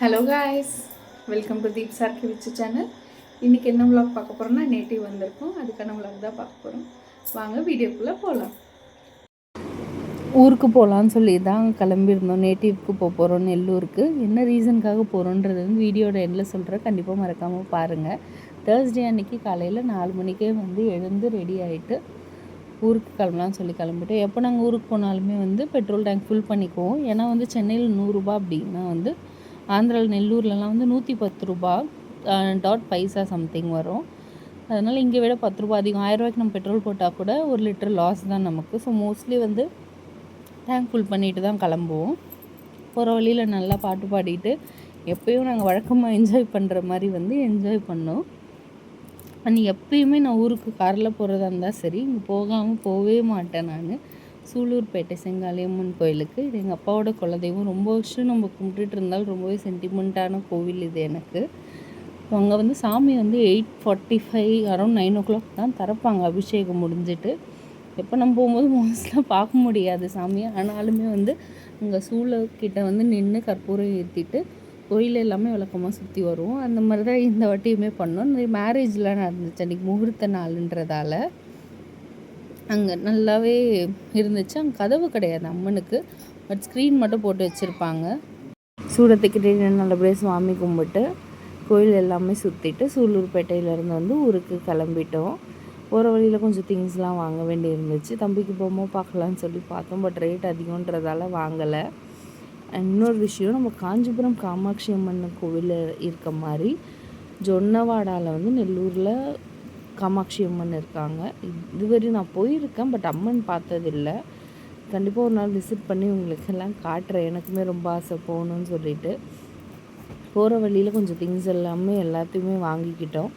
Hello guys, welcome to Deep Sarki Vichu channel. இன்றைக்கி என்ன vlog பார்க்க போகிறோம்னா, நேட்டிவ் வந்திருக்கோம். அதுக்கான விளாக் தான் பார்க்க போகிறோம். வாங்க வீடியோக்குள்ளே போகலாம். ஊருக்கு போகலான்னு சொல்லி தான் கிளம்பியிருந்தோம். நேட்டிவ்க்கு போகிறோம் நெல்லூருக்கு. என்ன ரீசனுக்காக போகிறோன்றது வந்து வீடியோட எண்டில் சொல்கிறேன். கண்டிப்பாக மறக்காமல் பாருங்கள். தேர்ஸ்டே அன்றைக்கி காலையில் 4 மணிக்கே வந்து எழுந்து ரெடி ஆகிட்டு ஊருக்கு கிளம்பலான்னு சொல்லி கிளம்பிட்டோம். எப்போ நாங்கள் ஊருக்கு போனாலுமே வந்து பெட்ரோல் டேங்க் ஃபுல் பண்ணிக்குவோம். ஏன்னா வந்து சென்னையில் 100 ரூபா அப்படின்னா வந்து ஆந்திராவில் நெல்லூர்லலாம் வந்து 110 ரூபா டாட் பைசா சம்திங் வரும். அதனால் இங்கே விட 10 ரூபா அதிகம். 1000 ரூபாய்க்கு நம்ம பெட்ரோல் போட்டால் கூட 1 லிட்டர் லாஸ் தான் நமக்கு. ஸோ மோஸ்ட்லி வந்து டேங்க் ஃபுல் பண்ணிட்டு தான் கிளம்புவோம். போகிற வழியில் நல்லா பாட்டு பாடிட்டு எப்போயும் நாங்கள் வழக்கமாக என்ஜாய் பண்ணுற மாதிரி வந்து என்ஜாய் பண்ணோம். அன்றைக்கி எப்பயுமே நான் ஊருக்கு காரில் போகிறதா இருந்தால் சரி, இங்கே போகவே மாட்டேன் நான். சூலூர்பேட்டை செங்காளியம்மன் கோயிலுக்கு. இது எங்கள் அப்பாவோட குலதெய்வம். ரொம்ப வருஷம் நம்ம கும்பிட்டுட்டு இருந்தாலும் ரொம்பவே சென்டிமெண்ட்டான கோவில் இது எனக்கு. அங்கே வந்து சாமி வந்து 8:45 அரௌண்ட் 9 தான் திறப்பாங்க அபிஷேகம் முடிஞ்சிட்டு. எப்போ நம்ம போகும்போது மோஸ்ட்லாக பார்க்க முடியாது சாமியை. ஆனாலுமே வந்து அங்கே சூளக்கிட்ட வந்து நின்று கற்பூரம் ஏற்றிட்டு கோயில் எல்லாமே விளக்கமாக சுற்றி வருவோம். அந்த மாதிரி தான் இந்த வாட்டியுமே பண்ணோம். இந்த மேரேஜ்லாம் நடந்துச்சு அன்றைக்கி முகூர்த்த நாளுன்றதால அங்கே நல்லாவே இருந்துச்சு. அங்கே கதவு கிடையாது அம்மனுக்கு, பட் ஸ்க்ரீன் மட்டும் போட்டு வச்சுருப்பாங்க. சூடத்துக்கிட்டே நல்லபடியாக சுவாமி கும்பிட்டு கோயில் எல்லாமே சுற்றிட்டு சூலூர்பேட்டையிலேருந்து வந்து ஊருக்கு கிளம்பிட்டோம். போகிற வழியில் கொஞ்சம் திங்ஸ்லாம் வாங்க வேண்டி இருந்துச்சு. தம்பிக்கு போகும்போது பார்க்கலான்னு சொல்லி பார்த்தோம், பட் ரேட் அதிகன்றதால வாங்கலை. இன்னொரு விஷயம், நம்ம காஞ்சிபுரம் காமாட்சி அம்மன் கோவில் இருக்க மாதிரி ஜொன்னவாடாவில் வந்து நெல்லூரில் காமாட்சி அம்மன் இருக்காங்க. இதுவரை நான் போயிருக்கேன், பட் அம்மன் பார்த்ததில்லை. கண்டிப்பாக ஒரு நாள் விசிட் பண்ணி உங்களுக்கு எல்லாம் காட்டுறேன். எனக்குமே ரொம்ப ஆசை போகணுன்னு சொல்லிட்டு. போகிற வழியில் கொஞ்சம் திங்ஸ் எல்லாத்தையுமே வாங்கிக்கிட்டோம்.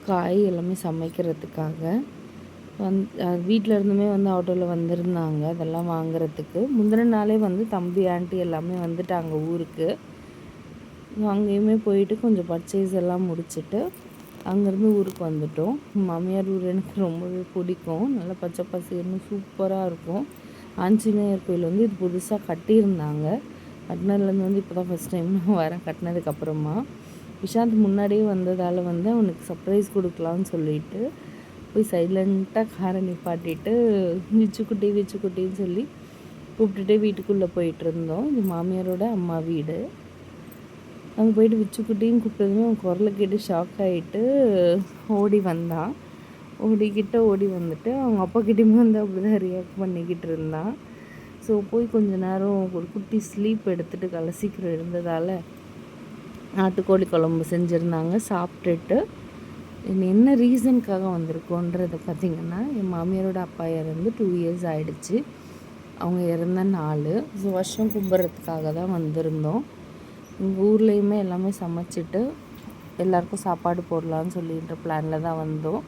காய் எல்லாமே சமைக்கிறதுக்காக வீட்டில் இருந்துமே வந்து ஆட்டோவில் வந்திருந்தாங்க அதெல்லாம் வாங்குறதுக்கு. முந்தின நாளே வந்து தம்பி ஆண்டி எல்லாமே வந்துட்டாங்க ஊருக்கு. அங்கேயுமே போயிட்டு கொஞ்சம் பர்ச்சேஸ் எல்லாம் முடிச்சுட்டு அங்கேருந்து ஊருக்கு வந்துட்டோம். மாமியார் ஊர் எனக்கு ரொம்பவே பிடிக்கும். நல்லா பச்சை பசேர்னு சூப்பராக இருக்கும். ஆஞ்சநேயர் கோயில் வந்து இது புதுசாக கட்டியிருந்தாங்க. கட்டினதுலேருந்து வந்து இப்போ தான் ஃபஸ்ட் டைம் நான் வரேன் கட்டினதுக்கப்புறமா. விஷாந்த் முன்னாடியே வந்ததால் வந்து அவனுக்கு சர்ப்ரைஸ் கொடுக்கலான்னு சொல்லிட்டு போய் சைலண்ட்டாக காரை நிப்பாட்டிட்டு விச்சுக்குட்டின்னு சொல்லி கூப்பிட்டுட்டே வீட்டுக்குள்ளே போயிட்டுருந்தோம். இது மாமியாரோட அம்மா வீடு. அங்கே போயிட்டு விச்சுக்குட்டின்னு கூப்பிட்டதுமே அவன் குரலை கேட்டு ஷாக் ஆகிட்டு ஓடி வந்தான். ஓடி வந்துட்டு அவங்க அப்பாக்கிட்டையுமே வந்து அப்படி தான் ரியாக்ட் பண்ணிக்கிட்டு இருந்தான். ஸோ போய் கொஞ்ச நேரம் ஒரு குட்டி ஸ்லீப் எடுத்துகிட்டு கலசிக்கிற இருந்ததால் நாட்டுக்கோழி குழம்பு செஞ்சுருந்தாங்க. சாப்பிட்டுட்டு என்ன ரீசனுக்காக வந்திருக்கோன்றதை பார்த்திங்கன்னா, என் மாமியாரோட அப்பா இறந்து 2 இயர்ஸ் ஆகிடுச்சு. அவங்க இறந்த நாள். ஸோ வருஷம் கும்பிட்றதுக்காக தான் வந்திருந்தோம். எங்கள் ஊர்லேயுமே எல்லாமே சமைச்சிட்டு எல்லாேருக்கும் சாப்பாடு போடலான்னு சொல்லின்ற பிளானில் தான் வந்தோம்.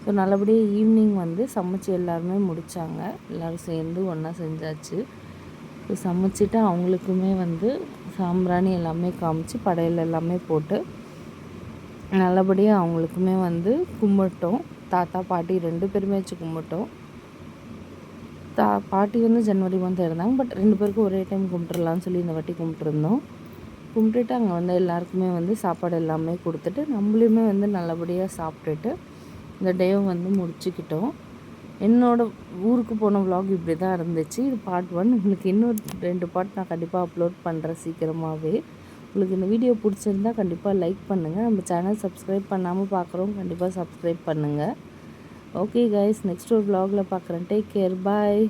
ஸோ நல்லபடியாக ஈவினிங் வந்து சமைச்சு எல்லாருமே முடித்தாங்க. எல்லோரும் சேர்ந்து ஒன்றா செஞ்சாச்சு. ஸோ சமைச்சிட்டு அவங்களுக்குமே வந்து சாம்பிராணி எல்லாமே காமிச்சு படையல் எல்லாமே போட்டு நல்லபடியாக அவங்களுக்குமே வந்து கும்பிட்டோம். தாத்தா பாட்டி 2 பேருமே வச்சு கும்பிட்டோம். பாட்டி வந்து ஜனவரி மந்த் இருந்தாங்க, பட் 2 பேருக்கும் ஒரே டைம் கும்பிட்டுருலான்னு சொல்லி இந்த வாட்டி கும்பிட்டுருந்தோம். கும்பிட்டுட்டு அங்கே வந்து எல்லாருக்குமே வந்து சாப்பாடு எல்லாமே கொடுத்துட்டு நம்மளையுமே வந்து நல்லபடியாக சாப்பிட்டுட்டு இந்த டேவை வந்து முடிச்சுக்கிட்டோம். என்னோடய ஊருக்கு போன விலாக் இப்படி தான் இருந்துச்சு. இது பார்ட் 1. உங்களுக்கு இன்னொரு 2 பார்ட் நான் கண்டிப்பாக அப்லோட் பண்ணுறேன் சீக்கிரமாகவே. உங்களுக்கு இந்த வீடியோ பிடிச்சிருந்தால் கண்டிப்பாக லைக் பண்ணுங்கள். நம்ம சேனல் சப்ஸ்கிரைப் பண்ணாமல் பார்க்குறோம், கண்டிப்பாக சப்ஸ்கிரைப் பண்ணுங்கள். ஓகே கைஸ், நெக்ஸ்ட் ஒரு vlogல பார்க்குறேன். டேக் கேர், பாய்.